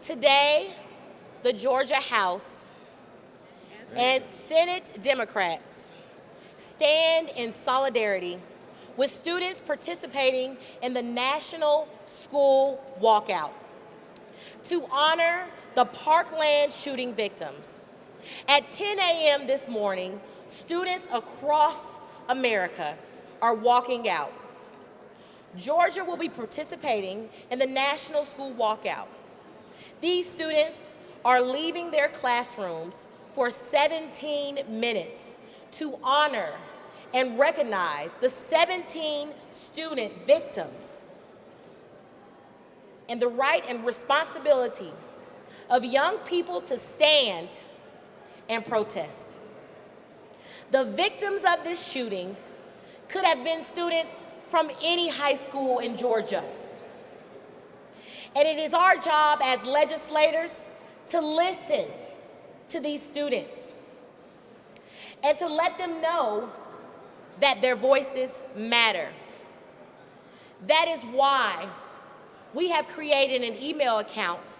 Today, the Georgia House and Senate Democrats stand in solidarity with students participating in the National School Walkout to honor the Parkland shooting victims. At 10 a.m. this morning, students across America are walking out. Georgia will be participating in the National School Walkout. These students are leaving their classrooms for 17 minutes to honor and recognize the 17 student victims and the right and responsibility of young people to stand and protest. The victims of this shooting could have been students from any high school in Georgia. And it is our job as legislators to listen to these students and to let them know that their voices matter. That is why we have created an email account,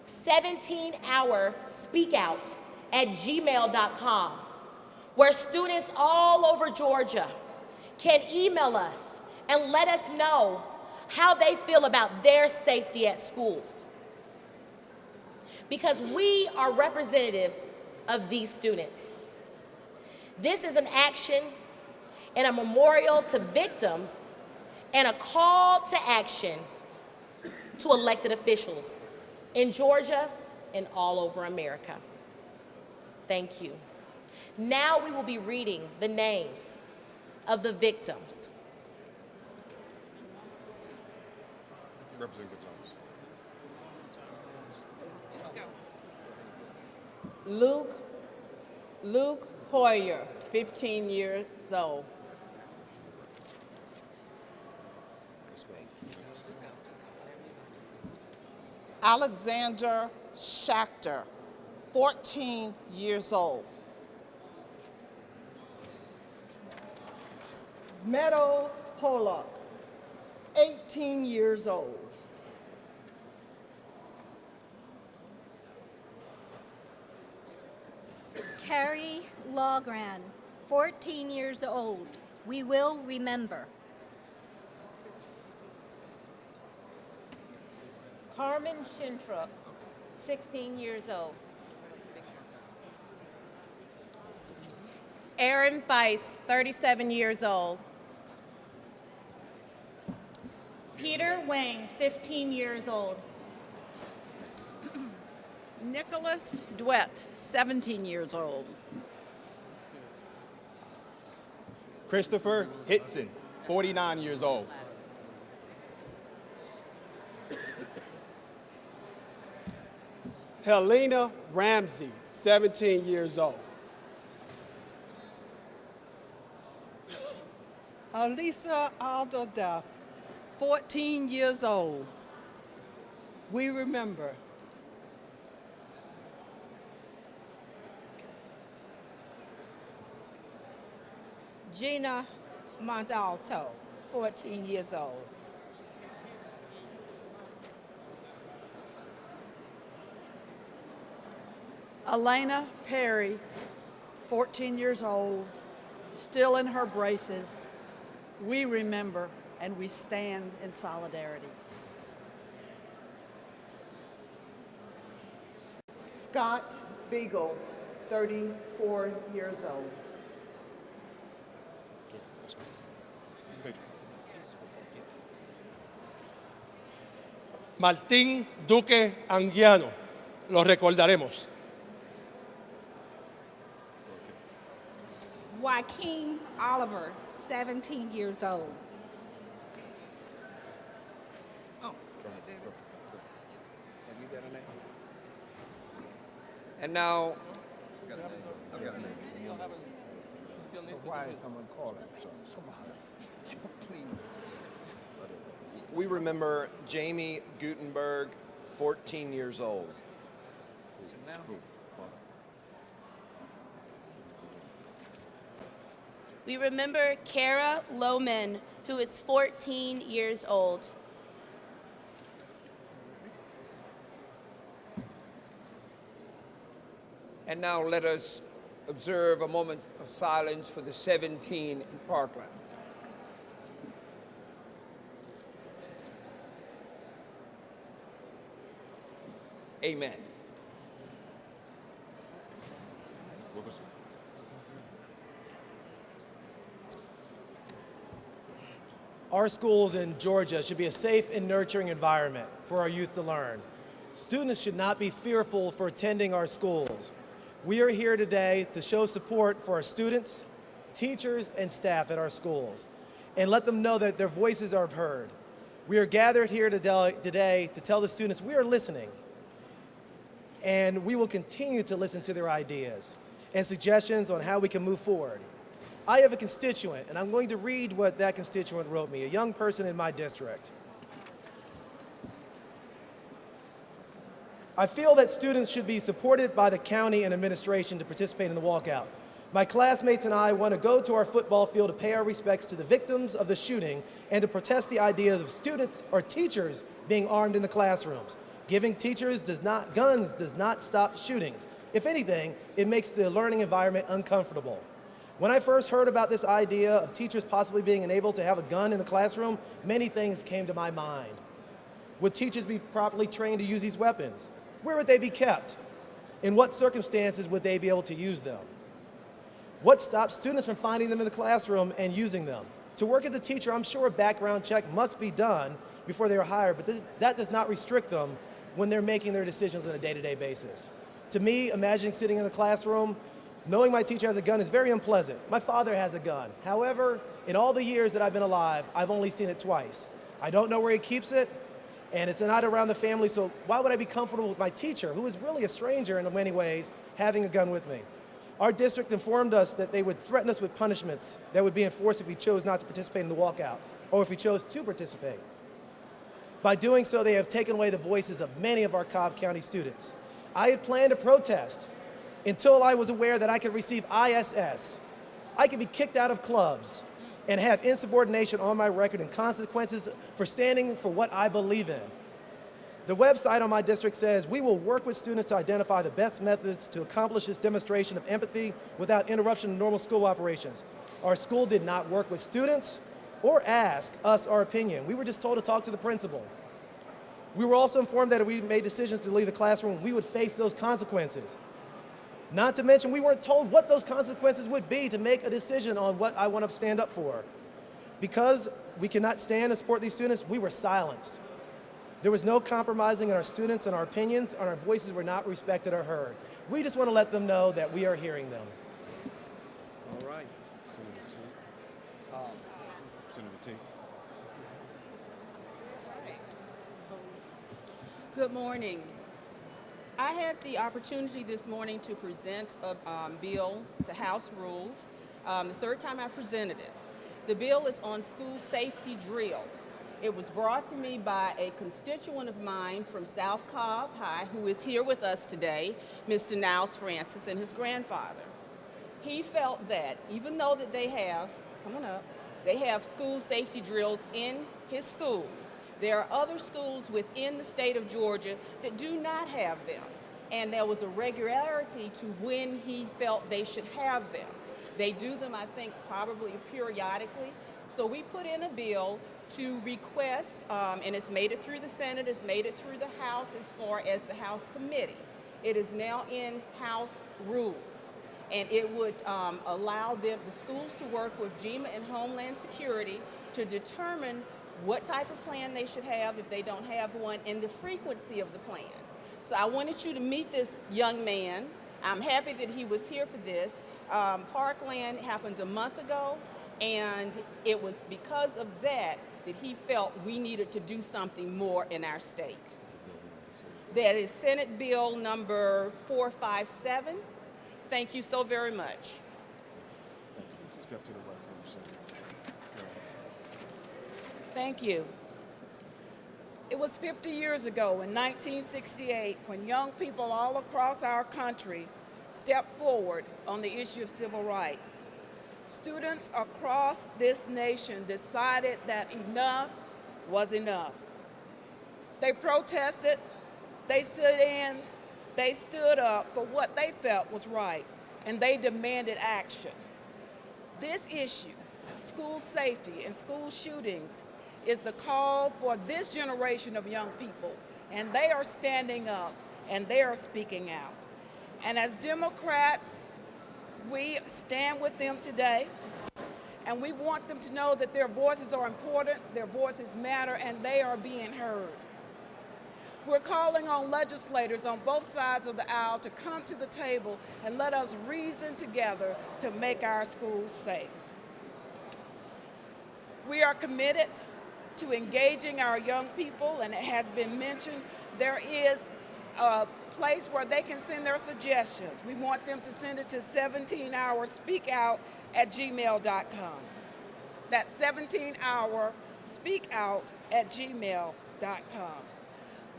17-hour speakout at gmail.com, where students all over Georgia can email us and let us know how they feel about their safety at schools. Because we are representatives of these students. This is an action and a memorial to victims and a call to action to elected officials in Georgia and all over America. Thank you. Now we will be reading the names of the victims. Representative Thomas. Luke Hoyer, 15 years old. Alexander Schachter, 14 years old. Meadow Pollock, 18 years old. Carrie Logran, 14 years old. We will remember. Carmen Shintrup, 16 years old. Aaron Thies, 37 years old. Peter Wang, 15 years old. Nicholas Dwett, 17 years old. Christopher Hitson, 49 years old. Helena Ramsey, 17 years old. Alisa Aldo Duff, 14 years old. We remember. Gina Montalto, 14 years old. Elena Perry, 14 years old, still in her braces. We remember and we stand in solidarity. Scott Beagle, 34 years old. Martín Duque Anguiano, lo recordaremos. Joaquin Oliver, 17 years old. And now, Why is someone calling? please. We remember Jamie Gutenberg, 14 years old. We remember Kara Lohman, who is 14 years old. And now let us observe a moment of silence for the 17 in Parkland. Amen. Our schools in Georgia should be a safe and nurturing environment for our youth to learn. Students should not be fearful for attending our schools. We are here today to show support for our students, teachers, and staff at our schools, and let them know that their voices are heard. We are gathered here today to tell the students we are listening, and we will continue to listen to their ideas and suggestions on how we can move forward. I have a constituent, and I'm going to read what that constituent wrote me, a young person in my district. I feel that students should be supported by the county and administration to participate in the walkout. My classmates and I want to go to our football field to pay our respects to the victims of the shooting and to protest the idea of students or teachers being armed in the classrooms. Giving teachers guns does not stop shootings. If anything, it makes the learning environment uncomfortable. When I first heard about this idea of teachers possibly being enabled to have a gun in the classroom, many things came to my mind. Would teachers be properly trained to use these weapons? Where would they be kept? In what circumstances would they be able to use them? What stops students from finding them in the classroom and using them? To work as a teacher, I'm sure a background check must be done before they are hired, but that does not restrict them when they're making their decisions on a day-to-day basis. To me, imagining sitting in the classroom, knowing my teacher has a gun is very unpleasant. My father has a gun. However, in all the years that I've been alive, I've only seen it twice. I don't know where he keeps it, and it's not around the family, so why would I be comfortable with my teacher, who is really a stranger in many ways, having a gun with me? Our district informed us that they would threaten us with punishments that would be enforced if we chose not to participate in the walkout, or if we chose to participate. By doing so, they have taken away the voices of many of our Cobb County students. I had planned to protest until I was aware that I could receive ISS. I could be kicked out of clubs and have insubordination on my record and consequences for standing for what I believe in. The website on my district says, we will work with students to identify the best methods to accomplish this demonstration of empathy without interruption of normal school operations. Our school did not work with students or ask us our opinion. We were just told to talk to the principal. We were also informed that if we made decisions to leave the classroom, we would face those consequences. Not to mention, we weren't told what those consequences would be to make a decision on what I want to stand up for. Because we cannot stand and support these students, we were silenced. There was no compromising in our students and our opinions, and our voices were not respected or heard. We just want to let them know that we are hearing them. All right. Senator T. Senator T. Good morning. I had the opportunity this morning to present a bill to House Rules, the third time I presented it. The bill is on school safety drills. It was brought to me by a constituent of mine from South Cobb High, who is here with us today, Mr. Niles Francis, and his grandfather. He felt that even though that they have school safety drills in his school, there are other schools within the state of Georgia that do not have them. And there was a regularity to when he felt they should have them. They do them, I think, probably periodically. So we put in a bill to request, and it's made it through the Senate, it's made it through the House as far as the House committee. It is now in House Rules. And it would allow the schools to work with GEMA and Homeland Security to determine what type of plan they should have if they don't have one, and the frequency of the plan. So I wanted you to meet this young man. I'm happy that he was here for this. Parkland happened a month ago, and it was because of that that he felt we needed to do something more in our state. That is Senate Bill number 457. Thank you so very much. Step to the right from the Senator. Thank you. It was 50 years ago in 1968 when young people all across our country stepped forward on the issue of civil rights. Students across this nation decided that enough was enough. They protested, they stood in, They stood up for what they felt was right, and they demanded action. This issue, school safety and school shootings, is the call for this generation of young people, and they are standing up and they are speaking out. And as Democrats, we stand with them today, and we want them to know that their voices are important, their voices matter, and they are being heard. We're calling on legislators on both sides of the aisle to come to the table and let us reason together to make our schools safe. We are committed to engaging our young people, and it has been mentioned, there is a place where they can send their suggestions. We want them to send it to 17hourspeakout@gmail.com. That's 17hourspeakout@gmail.com.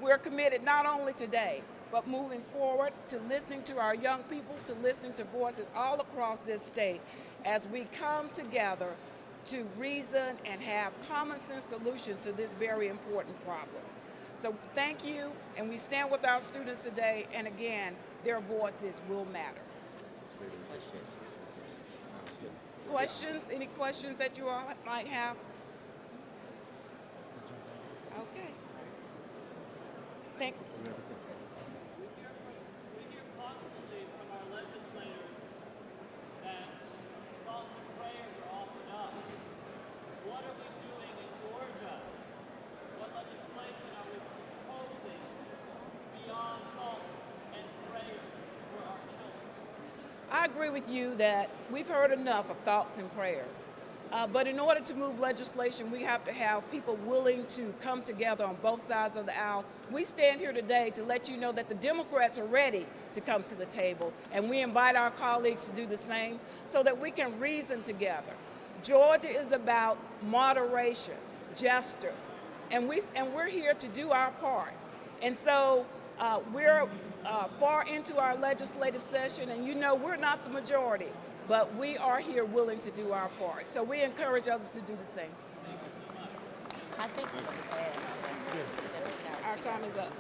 We're committed not only today, but moving forward to listening to our young people, to listening to voices all across this state as we come together to reason and have common sense solutions to this very important problem. So thank you, and we stand with our students today, and again, their voices will matter. Questions? Any questions that you all might have? Okay. Thank you. I agree with you that we've heard enough of thoughts and prayers. But in order to move legislation, we have to have people willing to come together on both sides of the aisle. We stand here today to let you know that the Democrats are ready to come to the table, and we invite our colleagues to do the same so that we can reason together. Georgia is about moderation, justice, and we're here to do our part. And so we're far into our legislative session, and you know we're not the majority, but we are here willing to do our part. So we encourage others to do the same. I think we'll just add to Our time is up.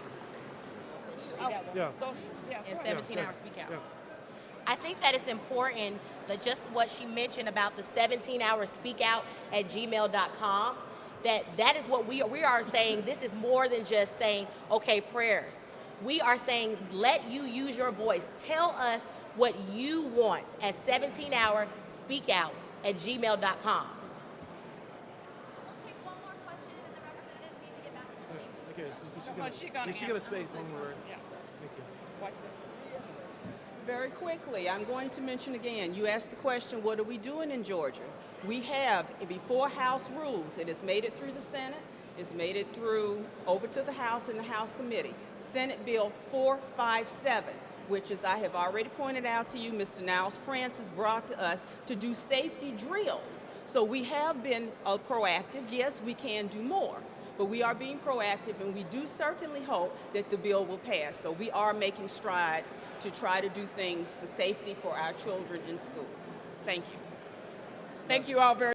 And 17-hour speak out. I think that it's important that just what she mentioned about the 17-hour speak out at gmail.com, that is what we are saying. This is more than just saying, okay, prayers. We are saying, let you use your voice. Tell us what you want at 17-hour speak out at gmail.com. Okay, she's gonna space one word. Yeah. Thank you. Watch this. Very quickly, I'm going to mention again, you asked the question, what are we doing in Georgia? We have, before House rules, it has made it through the Senate, it's made it through over to the House and the House Committee. Senate Bill 457, which, as I have already pointed out to you, Mr. Niles Francis brought to us to do safety drills. So we have been proactive. Yes, we can do more, but we are being proactive, and we do certainly hope that the bill will pass. So we are making strides to try to do things for safety for our children in schools. Thank you. Thank you all very